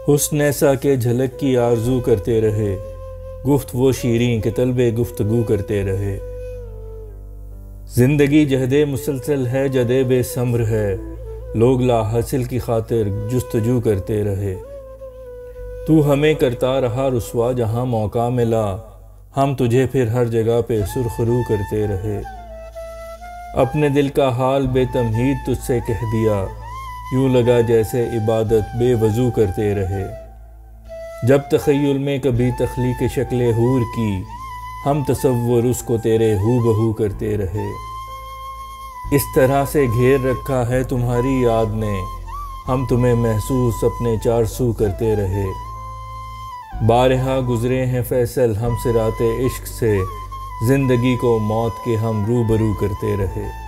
हुस्न ऐसा के झलक की आरजू करते रहे, गुफ्त वो शीरीं के तलबे गुफ्तगू करते रहे। जिंदगी जहदे मुसलसल है, जदे बेसम्र है, लोग ला हासिल की खातिर जुस्तजू करते रहे। तू हमें करता रहा रुस्वा जहाँ मौका मिला, हम तुझे फिर हर जगह पे सुरखरू करते रहे। अपने दिल का हाल बेतमहीद तुझसे कह दिया, यूँ लगा जैसे इबादत बेवजू करते रहे। जब तख़य्युल में कभी तख्लीक़ शक्ल हूर की, हम तसव्वुर उसको तेरे हू बहू करते रहे। इस तरह से घेर रखा है तुम्हारी याद ने, हम तुम्हें महसूस अपने चारसू करते रहे। बारहा गुजरे हैं फैसल हम सिराते इश्क से, ज़िंदगी को मौत के हम रूबरू करते रहे।